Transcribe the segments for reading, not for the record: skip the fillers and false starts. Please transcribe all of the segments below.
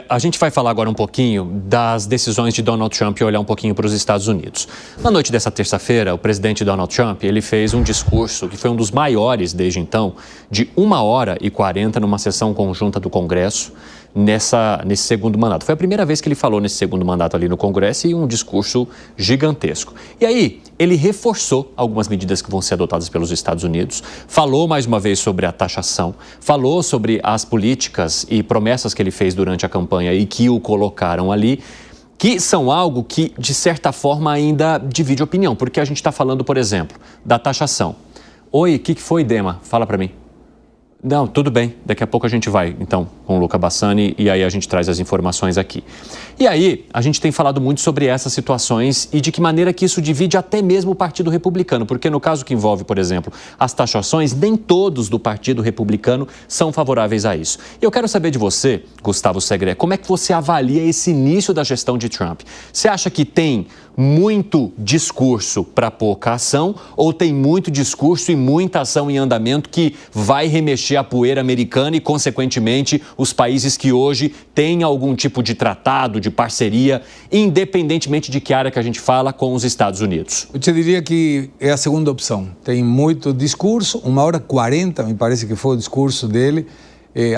A gente vai falar agora um pouquinho das decisões de Donald Trump e olhar um pouquinho para os Estados Unidos. Na noite dessa terça-feira, o presidente Donald Trump ele fez um discurso que foi um dos maiores desde então, de 1h40 numa sessão conjunta do Congresso, nesse segundo mandato. Foi a primeira vez que ele falou nesse segundo mandato ali no Congresso e um discurso gigantesco. E aí, ele reforçou algumas medidas que vão ser adotadas pelos Estados Unidos, falou mais uma vez sobre a taxação, falou sobre as políticas e promessas que ele fez durante a campanha e que o colocaram ali, que são algo que, de certa forma, ainda divide opinião, porque a gente está falando, por exemplo, da taxação. Oi, o que foi, Dema? Fala para mim. Não, tudo bem. Daqui a pouco a gente vai, então, com o Luca Bassani e aí a gente traz as informações aqui. E aí, a gente tem falado muito sobre essas situações e de que maneira que isso divide até mesmo o Partido Republicano, porque no caso que envolve, por exemplo, as taxações, nem todos do Partido Republicano são favoráveis a isso. E eu quero saber de você, Gustavo Segre, como é que você avalia esse início da gestão de Trump? Você acha que tem muito discurso para pouca ação ou tem muito discurso e muita ação em andamento que vai remexer a poeira americana e, consequentemente, os países que hoje têm algum tipo de tratado, de parceria, independentemente de que área que a gente fala, com os Estados Unidos? Eu te diria que é a segunda opção. Tem muito discurso, 1h40, me parece que foi o discurso dele,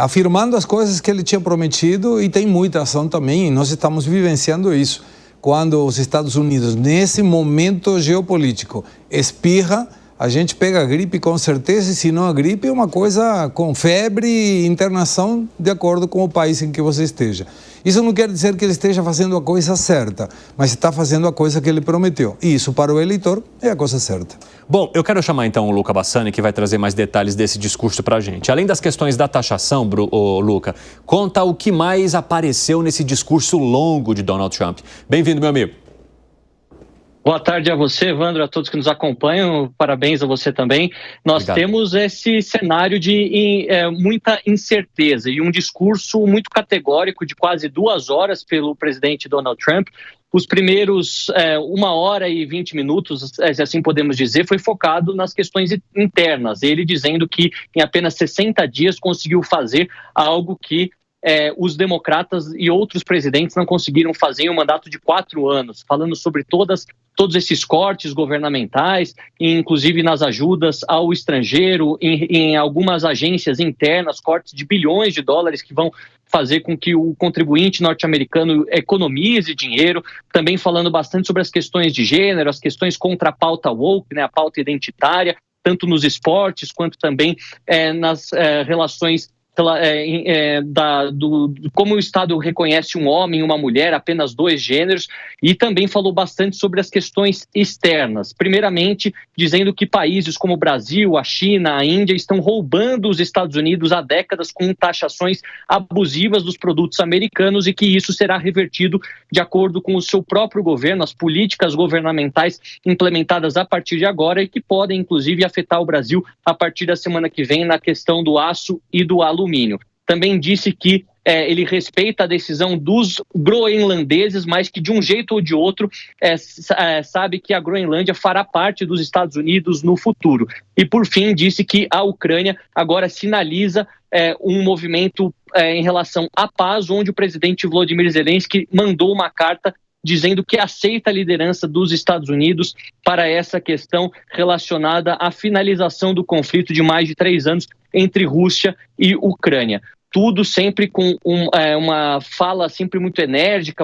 afirmando as coisas que ele tinha prometido, e tem muita ação também, e nós estamos vivenciando isso. Quando os Estados Unidos, nesse momento geopolítico, espirra, a gente pega a gripe com certeza, e se não a gripe, é uma coisa com febre e internação de acordo com o país em que você esteja. Isso não quer dizer que ele esteja fazendo a coisa certa, mas está fazendo a coisa que ele prometeu. E isso, para o eleitor, é a coisa certa. Bom, eu quero chamar então o Luca Bassani, que vai trazer mais detalhes desse discurso para a gente. Além das questões da taxação, Luca, conta o que mais apareceu nesse discurso longo de Donald Trump. Bem-vindo, meu amigo. Boa tarde a você, Evandro, a todos que nos acompanham. Parabéns a você também. Nós temos esse cenário de muita incerteza e um discurso muito categórico de quase 2 horas pelo presidente Donald Trump. Os primeiros 1h20, se assim podemos dizer, foi focado nas questões internas. Ele dizendo que em apenas 60 dias conseguiu fazer algo que os democratas e outros presidentes não conseguiram fazer em um mandato de 4 anos, falando sobre todos esses cortes governamentais, inclusive nas ajudas ao estrangeiro, em algumas agências internas, cortes de bilhões de dólares que vão fazer com que o contribuinte norte-americano economize dinheiro, também falando bastante sobre as questões de gênero, as questões contra a pauta woke, né, a pauta identitária, tanto nos esportes quanto também nas relações como o Estado reconhece um homem e uma mulher, apenas 2 gêneros, e também falou bastante sobre as questões externas. Primeiramente, dizendo que países como o Brasil, a China, a Índia estão roubando os Estados Unidos há décadas com taxações abusivas dos produtos americanos e que isso será revertido de acordo com o seu próprio governo, as políticas governamentais implementadas a partir de agora e que podem, inclusive, afetar o Brasil a partir da semana que vem na questão do aço e do alumínio. Também disse que ele respeita a decisão dos groenlandeses, mas que de um jeito ou de outro sabe que a Groenlândia fará parte dos Estados Unidos no futuro. E por fim disse que a Ucrânia agora sinaliza um movimento em relação à paz, onde o presidente Volodymyr Zelensky mandou uma carta dizendo que aceita a liderança dos Estados Unidos para essa questão relacionada à finalização do conflito de mais de 3 anos entre Rússia e Ucrânia. Tudo sempre com uma fala sempre muito enérgica,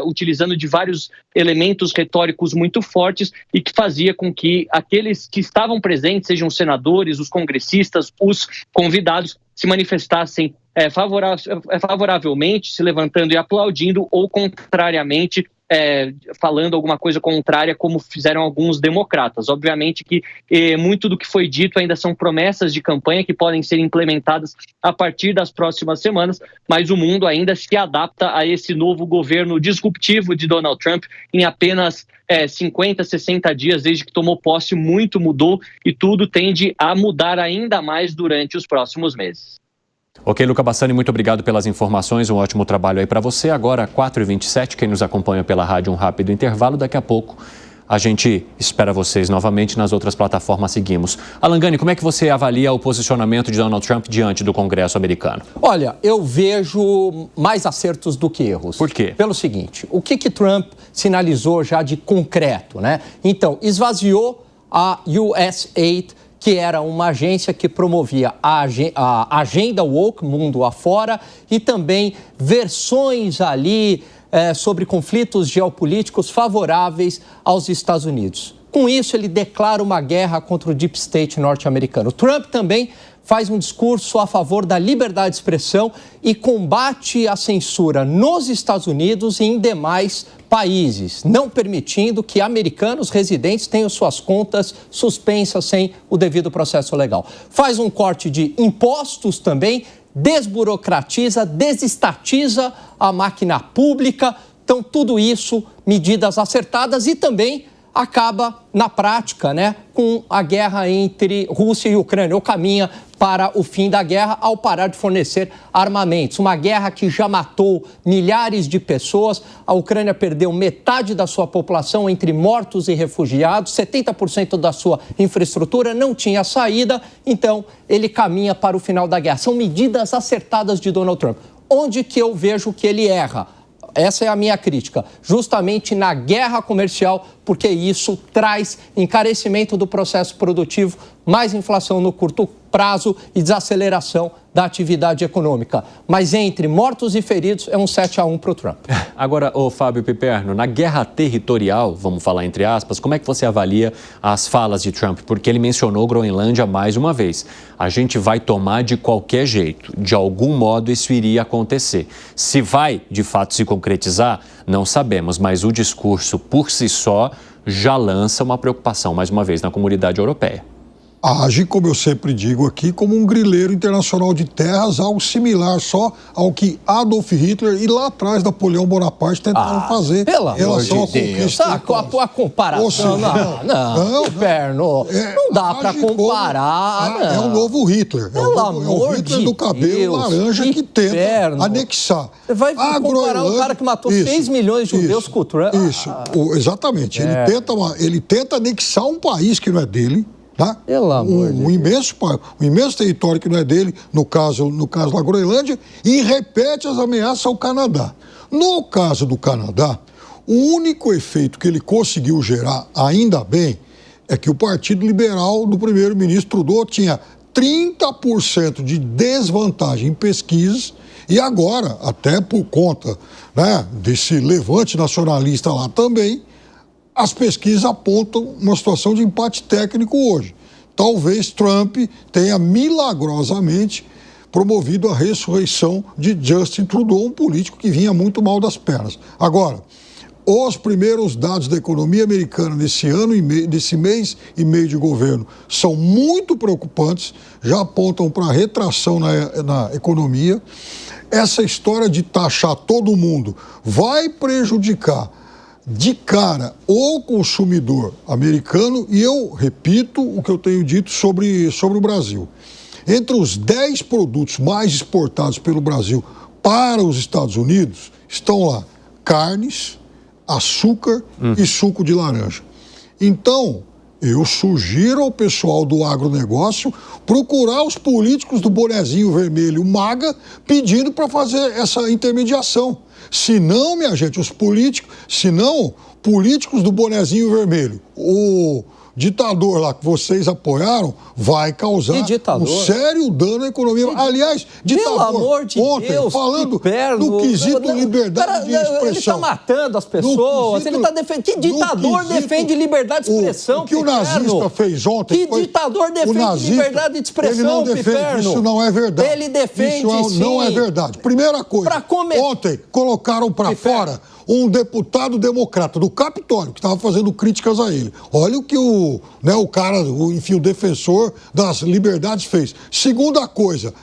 utilizando de vários elementos retóricos muito fortes e que fazia com que aqueles que estavam presentes, sejam os senadores, os congressistas, os convidados, se manifestassem favoravelmente, se levantando e aplaudindo, ou contrariamente, falando alguma coisa contrária, como fizeram alguns democratas. Obviamente que muito do que foi dito ainda são promessas de campanha que podem ser implementadas a partir das próximas semanas, mas o mundo ainda se adapta a esse novo governo disruptivo de Donald Trump. Em apenas 50, 60 dias desde que tomou posse, muito mudou e tudo tende a mudar ainda mais durante os próximos meses. Ok, Luca Bassani, muito obrigado pelas informações, um ótimo trabalho aí para você. Agora, 4h27, quem nos acompanha pela rádio, um rápido intervalo. Daqui a pouco A gente espera vocês novamente nas outras plataformas. Seguimos. Alan Gani, como é que você avalia o posicionamento de Donald Trump diante do Congresso americano? Olha, eu vejo mais acertos do que erros. Por quê? Pelo seguinte, o que Trump sinalizou já de concreto, né? Então, esvaziou a USAID, que era uma agência que promovia a agenda woke, mundo afora, e também versões ali sobre conflitos geopolíticos favoráveis aos Estados Unidos. Com isso, ele declara uma guerra contra o Deep State norte-americano. Trump também faz um discurso a favor da liberdade de expressão e combate a censura nos Estados Unidos e em demais países, não permitindo que americanos residentes tenham suas contas suspensas sem o devido processo legal. Faz um corte de impostos também, desburocratiza, desestatiza a máquina pública. Então, tudo isso, medidas acertadas e também acaba, na prática, né, com a guerra entre Rússia e Ucrânia, ou caminha para o fim da guerra ao parar de fornecer armamentos. Uma guerra que já matou milhares de pessoas. A Ucrânia perdeu metade da sua população entre mortos e refugiados, 70% da sua infraestrutura não tinha saída, então ele caminha para o final da guerra. São medidas acertadas de Donald Trump. Onde que eu vejo que ele erra? Essa é a minha crítica, justamente na guerra comercial, porque isso traz encarecimento do processo produtivo, mais inflação no curto prazo e desaceleração da atividade econômica. Mas entre mortos e feridos é um 7-1 para o Trump. Agora, Fábio Piperno, na guerra territorial, vamos falar entre aspas, como é que você avalia as falas de Trump? Porque ele mencionou Groenlândia mais uma vez. A gente vai tomar de qualquer jeito. De algum modo isso iria acontecer. Se vai, de fato, se concretizar, não sabemos. Mas o discurso, por si só, já lança uma preocupação, mais uma vez, na comunidade europeia. Age, como eu sempre digo aqui, como um grileiro internacional de terras, algo similar só ao que Adolf Hitler e lá atrás Napoleão Bonaparte tentaram fazer em relação à conquista. A comparação, não, Piperno, não dá para comparar. É o novo Hitler, é o Hitler do cabelo laranja que tenta anexar. Você vai comparar um cara que matou 6 milhões de judeus com o Trump? Isso, exatamente. Ele tenta anexar um país que não é dele. Tá? Um imenso território que não é dele, no caso da Groenlândia, e repete as ameaças ao Canadá. No caso do Canadá, o único efeito que ele conseguiu gerar, ainda bem, é que o Partido Liberal do primeiro-ministro Trudeau tinha 30% de desvantagem em pesquisas e agora, até por conta, né, desse levante nacionalista lá também, as pesquisas apontam uma situação de empate técnico hoje. Talvez Trump tenha milagrosamente promovido a ressurreição de Justin Trudeau, um político que vinha muito mal das pernas. Agora, os primeiros dados da economia americana nesse mês e meio de governo são muito preocupantes, já apontam para a retração na economia. Essa história de taxar todo mundo vai prejudicar de cara o consumidor americano, e eu repito o que eu tenho dito sobre o Brasil. Entre os 10 produtos mais exportados pelo Brasil para os Estados Unidos estão lá carnes, açúcar e suco de laranja. Então, eu sugiro ao pessoal do agronegócio procurar os políticos do bonezinho vermelho MAGA pedindo para fazer essa intermediação. Se não, minha gente, políticos do bonezinho vermelho, o ditador lá que vocês apoiaram vai causar um sério dano à economia. Aliás, ditador, pelo amor de Deus, falando no quesito liberdade de expressão. Ele está matando as pessoas, ele está defendendo. Que ditador defende liberdade de expressão, o que o nazista fez ontem? Que ditador defende liberdade de expressão, ele não defende, isso não é verdade. Ele defende, isso não é verdade. Primeira coisa, ontem colocaram para fora um deputado democrata do Capitólio que estava fazendo críticas a ele. Olha o que o defensor das liberdades fez. Segunda coisa,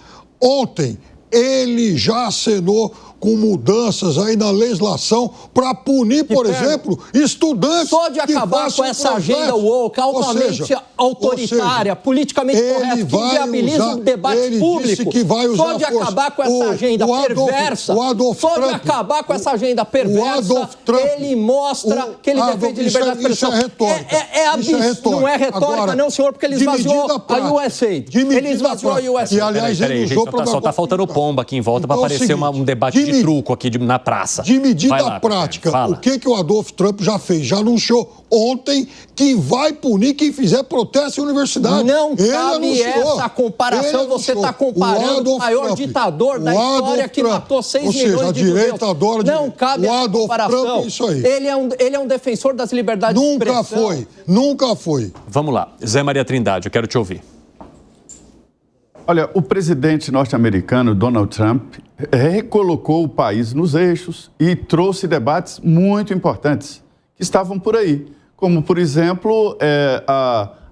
ontem ele já acenou com mudanças aí na legislação para punir, por exemplo, estudantes. Só de acabar com essa agenda woke, altamente autoritária, politicamente correta, que inviabiliza o debate público. Só de acabar com essa agenda perversa, só de acabar com essa agenda perversa, ele mostra que ele defende liberdade de expressão. Isso é retórica. Não é retórica, não, senhor, porque ele esvaziou a USAID. Ele esvaziou a USAID. E, aliás, ele usou para... Só está faltando pomba aqui em volta para aparecer um debate de truco aqui na praça. De medida prática, o que o Adolfo Trump já fez? Já anunciou ontem que vai punir quem fizer protesto em universidade. Não cabe essa comparação. Você está comparando o maior ditador da história que matou 6 milhões de judeus. Não cabe essa comparação. Ele é um defensor das liberdades de expressão. Nunca foi. Vamos lá. Zé Maria Trindade, eu quero te ouvir. Olha, o presidente norte-americano, Donald Trump, recolocou o país nos eixos e trouxe debates muito importantes que estavam por aí, como, por exemplo,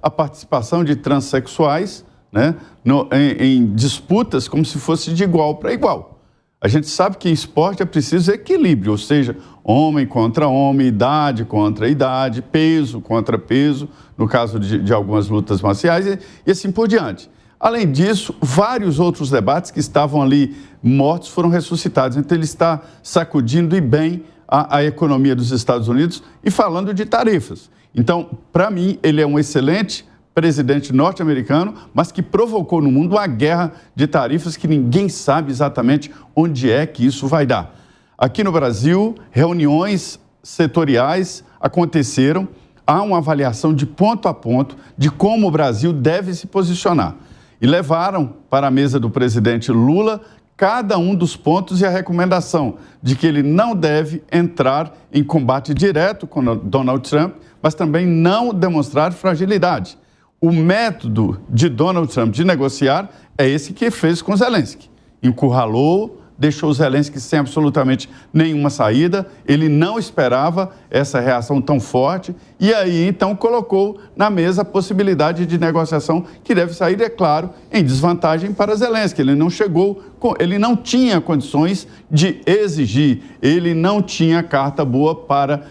a participação de transexuais, né, em disputas como se fosse de igual para igual. A gente sabe que em esporte é preciso equilíbrio, ou seja, homem contra homem, idade contra idade, peso contra peso, no caso de algumas lutas marciais e assim por diante. Além disso, vários outros debates que estavam ali mortos foram ressuscitados. Então, ele está sacudindo e bem a economia dos Estados Unidos e falando de tarifas. Então, para mim, ele é um excelente presidente norte-americano, mas que provocou no mundo uma guerra de tarifas que ninguém sabe exatamente onde é que isso vai dar. Aqui no Brasil, reuniões setoriais aconteceram. Há uma avaliação de ponto a ponto de como o Brasil deve se posicionar. E levaram para a mesa do presidente Lula cada um dos pontos e a recomendação de que ele não deve entrar em combate direto com Donald Trump, mas também não demonstrar fragilidade. O método de Donald Trump de negociar é esse que fez com Zelensky. Encurralou, deixou Zelensky sem absolutamente nenhuma saída, ele não esperava essa reação tão forte e aí então colocou na mesa a possibilidade de negociação que deve sair, é claro, em desvantagem para Zelensky. Ele não tinha condições de exigir, ele não tinha carta boa para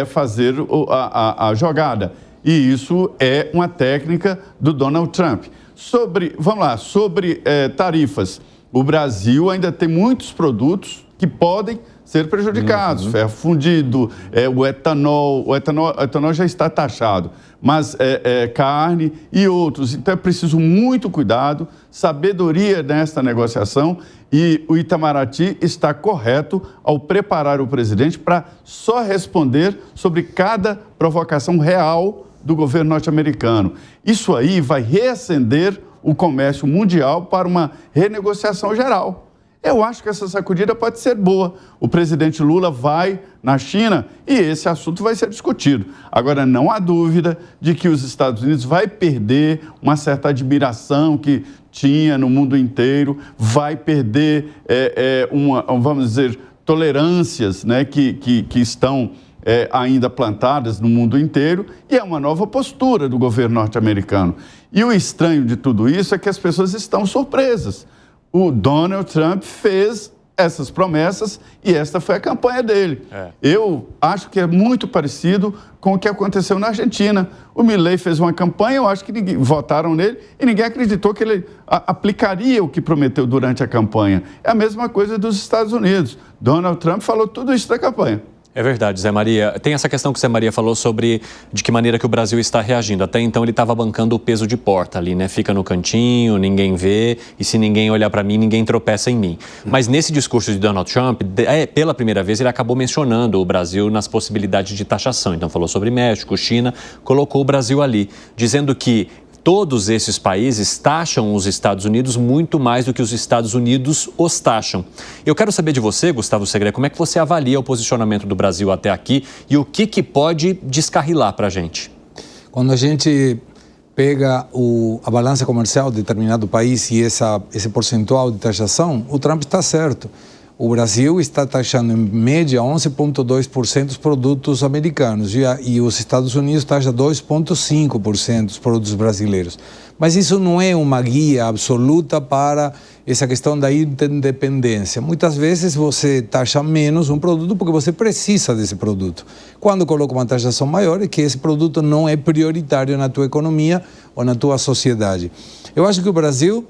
fazer a jogada. E isso é uma técnica do Donald Trump. Sobre tarifas, o Brasil ainda tem muitos produtos que podem ser prejudicados. Ferro fundido, o etanol já está taxado, mas carne e outros. Então é preciso muito cuidado, sabedoria nesta negociação e o Itamaraty está correto ao preparar o presidente para só responder sobre cada provocação real do governo norte-americano. Isso aí vai reacender o comércio mundial para uma renegociação geral. Eu acho que essa sacudida pode ser boa. O presidente Lula vai na China e esse assunto vai ser discutido. Agora, não há dúvida de que os Estados Unidos vai perder uma certa admiração que tinha no mundo inteiro, vai perder, vamos dizer, tolerâncias, né, que estão ainda plantadas no mundo inteiro, e é uma nova postura do governo norte-americano. E o estranho de tudo isso é que as pessoas estão surpresas. O Donald Trump fez essas promessas e esta foi a campanha dele. Eu acho que é muito parecido com o que aconteceu na Argentina. O Milei fez uma campanha, eu acho que votaram nele e ninguém acreditou que ele aplicaria o que prometeu durante a campanha. É a mesma coisa dos Estados Unidos. Donald Trump falou tudo isso da campanha. É verdade, Zé Maria. Tem essa questão que o Zé Maria falou sobre de que maneira que o Brasil está reagindo. Até então ele estava bancando o peso de porta ali, né? Fica no cantinho, ninguém vê, e se ninguém olhar para mim, ninguém tropeça em mim. Mas nesse discurso de Donald Trump, pela primeira vez, ele acabou mencionando o Brasil nas possibilidades de taxação. Então falou sobre México, China, colocou o Brasil ali, dizendo que todos esses países taxam os Estados Unidos muito mais do que os Estados Unidos os taxam. Eu quero saber de você, Gustavo Segre, como é que você avalia o posicionamento do Brasil até aqui e o que pode descarrilar para a gente? Quando a gente pega a balança comercial de determinado país e esse percentual de taxação, o Trump está certo. O Brasil está taxando, em média, 11,2% os produtos americanos e os Estados Unidos taxam 2,5% dos produtos brasileiros. Mas isso não é uma guia absoluta para essa questão da independência. Muitas vezes você taxa menos um produto porque você precisa desse produto. Quando coloca uma taxação maior, é que esse produto não é prioritário na tua economia ou na tua sociedade. Eu acho que o Brasil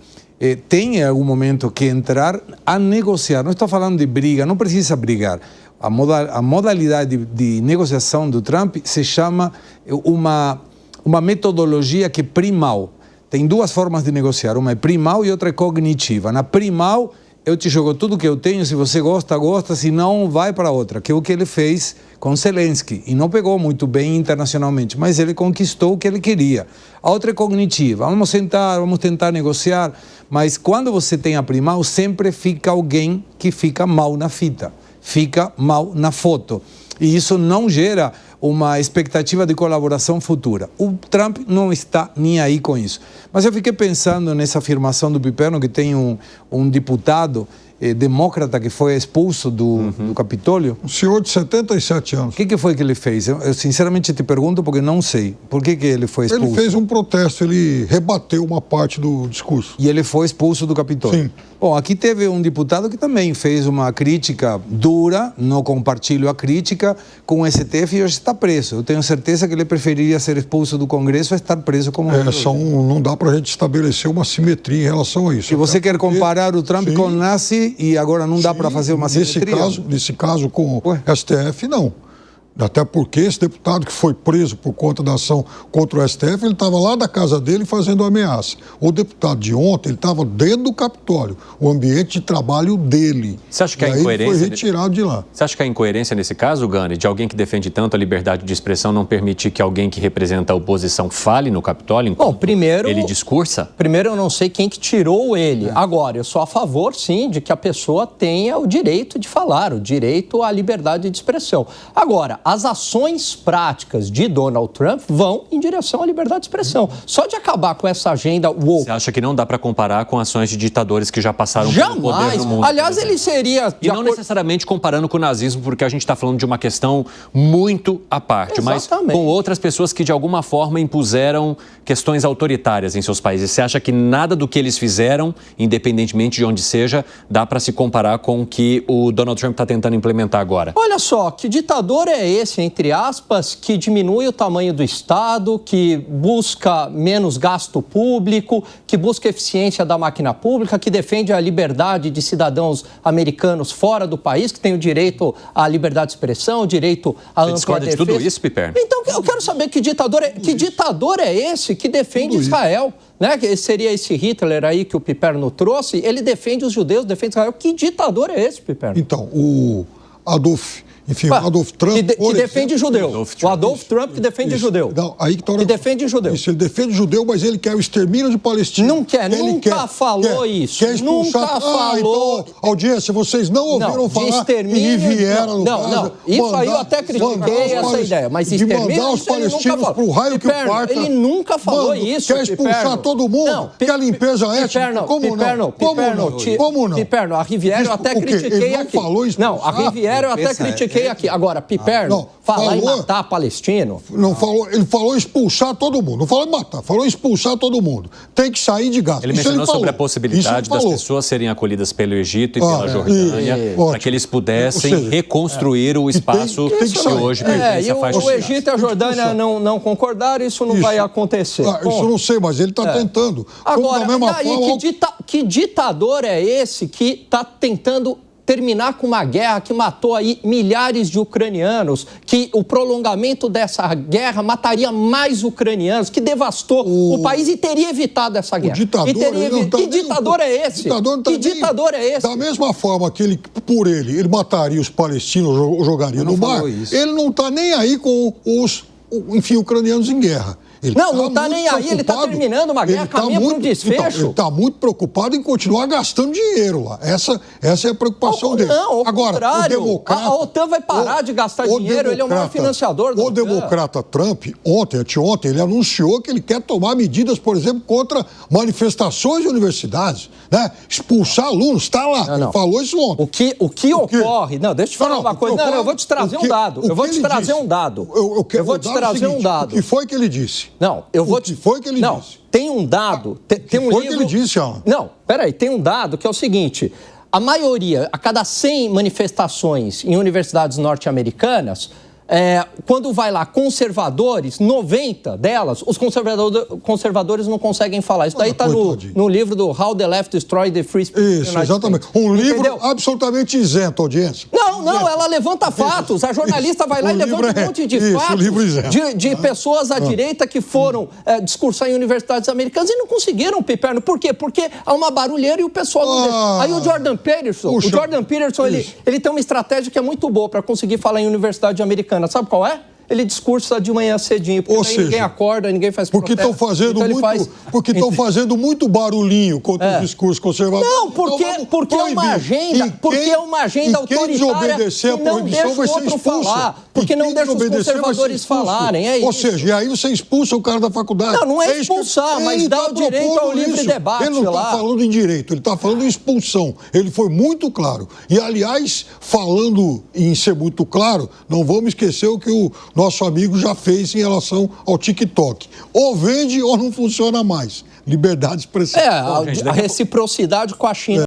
tem em algum momento que entrar a negociar. Não estou falando de briga, não precisa brigar. A modalidade de negociação do Trump se chama uma metodologia que é primal. Tem duas formas de negociar, uma é primal e outra é cognitiva. Na primal, eu te jogo tudo que eu tenho, se você gosta, gosta, se não, vai para outra, que é o que ele fez com Zelensky. E não pegou muito bem internacionalmente, mas ele conquistou o que ele queria. A outra é cognitiva, vamos sentar, vamos tentar negociar, mas quando você tem a primal, sempre fica alguém que fica mal na fita, fica mal na foto. E isso não gera uma expectativa de colaboração futura. O Trump não está nem aí com isso. Mas eu fiquei pensando nessa afirmação do Piperno, que tem um deputado demócrata que foi expulso do Capitólio. Um senhor de 77 anos. O que foi que ele fez? Eu sinceramente te pergunto porque não sei. Por que ele foi expulso? Ele fez um protesto, ele rebateu uma parte do discurso. E ele foi expulso do Capitólio? Sim. Bom, aqui teve um deputado que também fez uma crítica dura, não compartilho a crítica, com o STF e hoje está preso. Eu tenho certeza que ele preferiria ser expulso do Congresso a estar preso como... Não dá para a gente estabelecer uma simetria em relação a isso. Se você quer comparar o Trump com o nazi e agora não dá para fazer uma simetria? Nesse caso com o STF, não. Até porque esse deputado que foi preso por conta da ação contra o STF, ele estava lá da casa dele fazendo ameaça. O deputado de ontem, ele estava dentro do Capitólio, o ambiente de trabalho dele. Você acha que a incoerência... Ele foi retirado de lá. Você acha que a incoerência nesse caso, Gani, de alguém que defende tanto a liberdade de expressão não permitir que alguém que representa a oposição fale no Capitólio enquanto ele discursa? Primeiro, eu não sei quem que tirou ele. Agora, eu sou a favor, sim, de que a pessoa tenha o direito de falar, o direito à liberdade de expressão. Agora, as ações práticas de Donald Trump vão em direção à liberdade de expressão. Só de acabar com essa agenda woke... Você acha que não dá para comparar com ações de ditadores que já passaram pelo poder no mundo? Aliás, ele seria... E não necessariamente comparando com o nazismo, porque a gente está falando de uma questão muito à parte. Exatamente. Mas com outras pessoas que de alguma forma impuseram questões autoritárias em seus países. Você acha que nada do que eles fizeram, independentemente de onde seja, dá para se comparar com o que o Donald Trump está tentando implementar agora? Olha só, que ditador é esse, entre aspas, que diminui o tamanho do Estado, que busca menos gasto público, que busca eficiência da máquina pública, que defende a liberdade de cidadãos americanos fora do país, que tem o direito à liberdade de expressão, o direito à ampla defesa. Você discorda de tudo isso, Piperno? Então, eu quero saber que ditador é esse que defende Israel. Né? Que seria esse Hitler aí que o Piperno trouxe, ele defende os judeus, defende Israel. Que ditador é esse, Piperno? Então, o Adolf Trump... Que defende judeu. O Adolf Trump que defende judeu. Não, aí que defende judeu. Isso, ele defende judeu, mas ele quer o extermínio de palestinos. Não quer, nunca falou isso. Quer expulsar... Nunca falou... Então, audiência, vocês não ouviram falar em Riviera, no caso... Não, isso aí eu até critiquei essa ideia, mas extermínio... De mandar os palestinos para o raio que o parta... Ele nunca falou isso, Quer expulsar todo mundo? Quer limpeza étnica? Como não? Piperno, a Riviera eu até critiquei aqui. Não, a Riviera eu até critiquei aqui. Agora, Piperno, falar em matar palestino... Não falou, ele falou expulsar todo mundo. Não falou em matar, falou expulsar todo mundo. Tem que sair de Gaza. Ele mencionou sobre a possibilidade das pessoas serem acolhidas pelo Egito e pela Jordânia, para que eles pudessem reconstruir o espaço que hoje pertence à faixa de Gaza. O Egito e a Jordânia não concordaram, isso não vai acontecer. Isso eu não sei, mas ele está tentando. Agora, que ditador é esse que está tentando terminar com uma guerra que matou aí milhares de ucranianos, que o prolongamento dessa guerra mataria mais ucranianos, que devastou o país e teria evitado essa guerra. Que ditador é esse? Que ditador é esse? Da mesma forma que ele mataria os palestinos ou jogaria no mar, ele não está nem aí com os ucranianos em guerra. Não está nem aí, ele está terminando uma guerra, caminha para um desfecho. Então, ele está muito preocupado em continuar gastando dinheiro lá. Essa é a preocupação dele. Não, agora, o democrata, a OTAN vai parar de gastar dinheiro, ele é o maior financiador da OTAN. O democrata Trump, anteontem, ele anunciou que ele quer tomar medidas, por exemplo, contra manifestações de universidades, né? Expulsar alunos, está lá, ele falou isso ontem. O que ocorre... Não, deixa eu te falar uma coisa. Não, eu vou te trazer um dado. Eu vou te trazer um dado. Eu vou te trazer um dado. O que foi que ele disse? Não, eu vou te... O que foi que ele disse? Tem um dado... Tem um livro... que ele disse, ó? Não, peraí, tem um dado que é o seguinte... A maioria, a cada 100 manifestações em universidades norte-americanas, quando vai lá conservadores, 90 delas, os conservadores não conseguem falar. Isso daí está no livro do How the Left Destroyed the Free Speech. Isso, exatamente. Um livro absolutamente isento, audiência. Não, ela levanta fatos. A jornalista vai lá e levanta um monte de fatos de pessoas à direita que foram discursar em universidades americanas e não conseguiram, Piperno. Por quê? Porque há uma barulheira e o pessoal não deixa. Aí o Jordan Peterson, ele tem uma estratégia que é muito boa para conseguir falar em universidade americana. Sabe qual é? Ele discursa de manhã cedinho, porque ninguém acorda, ninguém faz protesto. Porque estão fazendo muito barulhinho contra os discursos conservadores. Não, porque é uma agenda, autoritária desobedecer que não deixa o outro falar, porque não deixa os conservadores falarem, é isso. Ou seja, e aí você expulsa o cara da faculdade. Não é expulsar, mas dá o direito ao livre debate. Ele não está falando em direito, ele está falando em expulsão. Ele foi muito claro. E, aliás, falando em ser muito claro, não vamos esquecer o que o nosso amigo já fez em relação ao TikTok. Ou vende ou não funciona mais. Liberdade de expressão. A reciprocidade com a China.